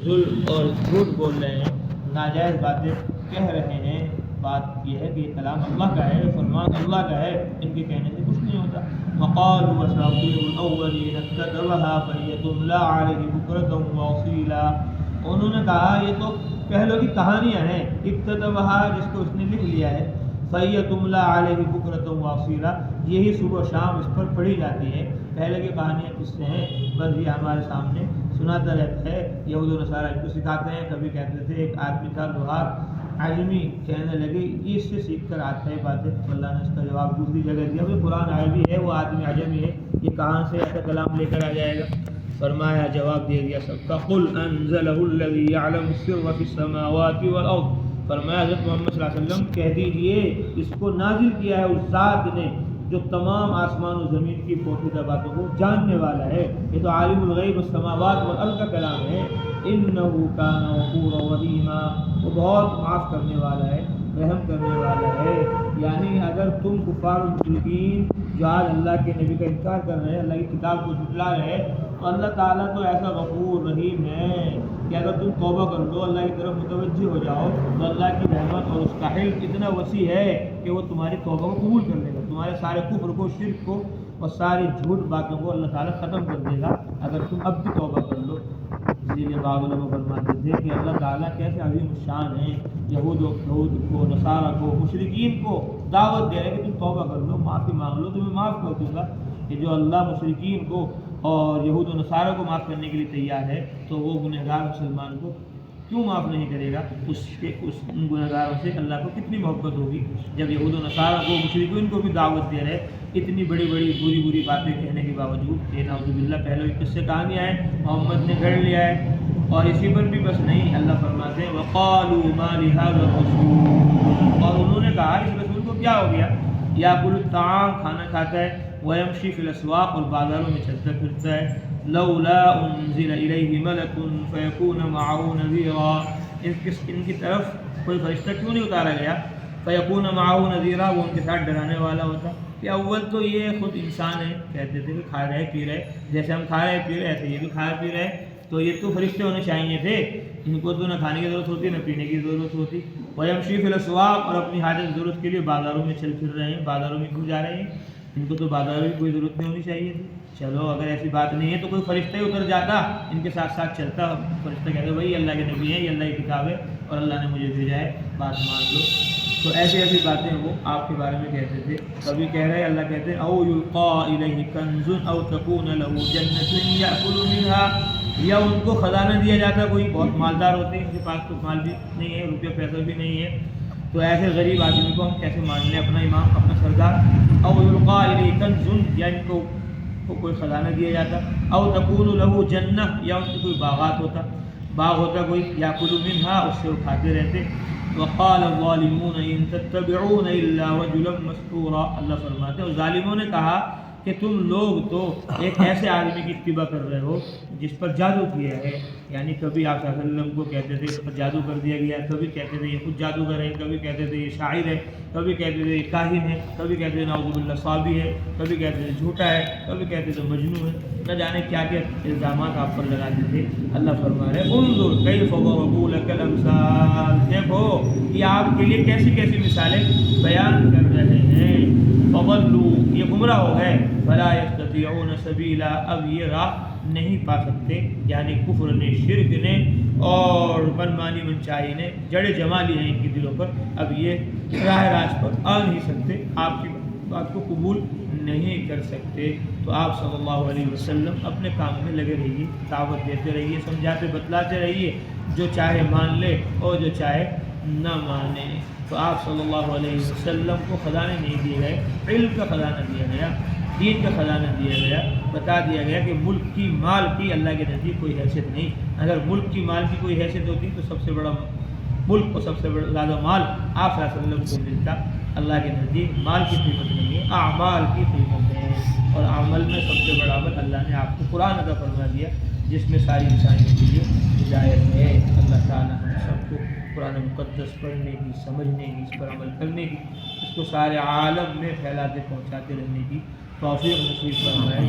ظلم اور جھوٹ بول رہے ہیں، ناجائز باتیں کہہ رہے ہیں. بات یہ ہے کہ یہ کلام اللہ کا ہے، فرمان اللہ کا ہے، ان کے کہنے سے کچھ نہیں ہوتا. وقالوا اساطير الاولين اكتتبها فهي تملى عليه بكرة واصيلا. انہوں نے کہا یہ تو پہلوں کی کہانیاں ہیں، اکتتبها جس کو اس نے لکھ لیا ہے، فهي تملى عليه بكرة واصيلا، یہی صبح شام اس پر پڑھی جاتی ہے. پہلے کی کہانیاں کس سے ہیں؟ بس یہ ہمارے سامنے سناتا رہتا ہے. یہود و نصارہ کو سکھاتے ہیں. کبھی کہتے تھے ایک آدمی تھا لوہار عالمی، کہنے لگے اس سے سیکھ کر آتا ہے باتیں. اللہ نے اس کا جواب دوسری جگہ دیا، وہ قرآن عربی ہے، وہ آدمی عجمی ہے، یہ کہاں سے ایسا کلام لے کر آ جائے گا؟ فرمایا، جواب دے دیا سب کا، قل انزلہ الذی یعلم السر فی السماوات والارض. فرمایا حضرت محمد صلی اللہ علیہ وسلم کہہ دیجئے اس کو نازل کیا ہے اس ذات نے جو تمام آسمان و زمین کی پوشیدہ باتوں کو جاننے والا ہے. یہ تو عالم الغیب السماوات والارض کا کلام ہے. انہ کان غفورا رحیما، وہ بہت معاف کرنے والا ہے، رحم کرنے والا ہے. یعنی اگر تم کفار مشرکین جو آج اللہ کے نبی کا انکار کر رہے ہیں، اللہ کی کتاب کو جھٹلا رہے ہیں، تو اللہ تعالیٰ تو ایسا غفور رحیم ہے کہ اگر تم توبہ کر لو، اللہ کی طرف متوجہ ہو جاؤ، تو اللہ کی رحمت اور اس کا علم اتنا وسیع ہے کہ وہ تمہاری توبہ کو قبول کر لے گا. تمہارے سارے کفر کو، شرک کو اور ساری جھوٹ باتوں کو اللہ تعالیٰ ختم کر دے گا اگر تم اب بھی توبہ کر لو. اسی لیے بعض علماء فرماتے تھے کہ اللہ تعالیٰ کیسے عظیم الشان ہیں، یہود کو، نصارہ کو، مشرکین کو دعوت دے رہے کہ تم توبہ کر لو، معافی مانگ لو، تمہیں معاف کر دوں گا. کہ جو اللہ مشرکین کو اور یہود و نصارہ کو معاف کرنے کے لیے تیار ہے، تو وہ گنہگار مسلمان کو کیوں معاف نہیں کرے گا؟ اس گنہگاروں سے اللہ کو کتنی محبت ہوگی جب یہود و نصارہ کو، مشرکین کو بھی دعوت دے رہے اتنی بڑی بڑی بری باتیں کہنے کے باوجود. کہ نعوذ باللہ پہلے کس سے کہانیاں ہیں، محمد نے گھڑ لیا ہے. اور اسی پر بھی بس نہیں، اللہ فرماتے ہیں وقالوا ما لهذا الرسول، اور انہوں نے کہا اس رسول کو کیا ہو گیا، یاکل الطعام، کھانا کھاتا ہے، ویمشی فی الاسواق، اور بازاروں میں چلتا پھرتا ہے، لولا انزل الیہ ملک فیکون معه نذیرا، ان کی طرف کوئی فرشتہ کیوں نہیں اتارا گیا، فیکون معه نذیرا، وہ ان کے ساتھ ڈرانے والا ہوتا. کہ اول تو یہ خود انسان ہے، کہتے تھے کہ کھا رہے پی رہے، جیسے ہم کھا رہے پی رہے ایسے یہ بھی کھا پی رہے، تو یہ تو فرشتے ہونے چاہیے تھے. ان کو تو نہ کھانے کی ضرورت ہوتی نہ پینے کی ضرورت ہوتی. ویمشی فی الاسواق، اور اپنی حاجت ضرورت کے لیے بازاروں میں چل پھر رہے ہیں، بازاروں میں کیوں جا رہے ہیں؟ ان کو تو بازاروں کی کوئی ضرورت نہیں ہونی چاہیے تھی. چلو اگر ایسی بات نہیں ہے تو کوئی فرشتہ ہی اتر جاتا، ان کے ساتھ ساتھ چلتا، فرشتہ کہتے بھائی اللہ کے نبی ہیں، یہ اللہ کی کتاب ہے اور اللہ نے مجھے بھیجا ہے، بات مان لو. تو ایسی باتیں وہ آپ کے بارے میں کہتے تھے. کبھی کہہ رہے اللہ کہتے ہیں او یلقا الیہ کنز او تکون له جنۃ یاکل منها، یا ان کو خزانہ دیا جاتا، کوئی بہت مالدار ہوتے ہیں، ان کے پاس تو مال بھی نہیں ہے، روپیہ پیسہ بھی نہیں ہے، تو ایسے غریب آدمی کو ہم کیسے مان لیں اپنا امام، اپنا سردار. او یلقا الیہ کنز، یا ان کو کوئی خزانہ دیا جاتا، او تکون له جنہ، یا ان کی کوئی باغات ہوتا، باغ ہوتا کوئی، یاکل منها، اس سے وہ کھاتے رہتے. وقال الظالمون ان تتبعون الا رجلا مسحورا، اللہ فرماتے ہیں ظالموں نے کہا کہ تم لوگ تو ایک ایسے آدمی کی اتباع کر رہے ہو جس پر جادو کیا ہے. یعنی کبھی آپ صلی اللہ علیہ وسلم کو کہتے تھے اس پر جادو کر دیا گیا، کبھی کہتے تھے یہ خود جادوگر ہے، کبھی کہتے تھے یہ شاعر ہے، کبھی کہتے تھے یہ کاہن ہے، کبھی کہتے تھے نعوذ باللہ صابی ہے، کبھی کہتے تھے جھوٹا ہے، کبھی کہتے تھے مجنون ہے، نہ جانے کیا کیا الزامات آپ پر لگاتے تھے. اللہ فرما رہے انظر کیف ضربوا لك الامثال، دیکھو یہ آپ کے لیے کیسی کیسی مثالیں بیان کر رہے ہیں. فضلوا، یہ گمراہ ہو گئے، فلا يستطيعون سبیلا، اب یہ راہ نہیں پا سکتے. یعنی کفر نے، شرک نے اور منمانی منچائی نے جڑیں جما لی ہیں ان کے دلوں پر، اب یہ راہ راست پر آ نہیں سکتے، آپ کی بات کو قبول نہیں کر سکتے. تو آپ صلی اللہ علیہ وسلم اپنے کام میں لگے رہیے، دعوت دیتے رہیے، سمجھاتے بتلاتے رہیے، جو چاہے مان لے اور جو چاہے نہ مانے. تو آپ صلی اللہ علیہ وسلم کو خزانے نہیں دیے گئے، علم کا خزانہ دیا گیا، دین کا خزانہ دیا گیا، بتا دیا گیا کہ ملک کی، مال کی اللہ کے نزدیک کوئی حیثیت نہیں. اگر ملک کی، مال کی کوئی حیثیت ہوتی تو سب سے بڑا ملک کو سب سے زیادہ مال آپ صلی اللہ علیہ وسلم کو ملتا. اللہ کے نزدیک مال کی قیمت نہیں ہے، اعمال کی قیمت ہے، اور عمل میں سب سے بڑا عمل اللہ نے آپ کو قرآن عطا فرما دیا جس میں ساری انسانیوں کے لیے ہدایت ہے. اللہ تعالیٰ ہم سب کو قرآن مقدس پڑھنے کی، سمجھنے کی، اس پر عمل کرنے کی، اس کو سارے عالم میں پھیلاتے پہنچاتے رہنے کی توفیق نصیب فرمائے.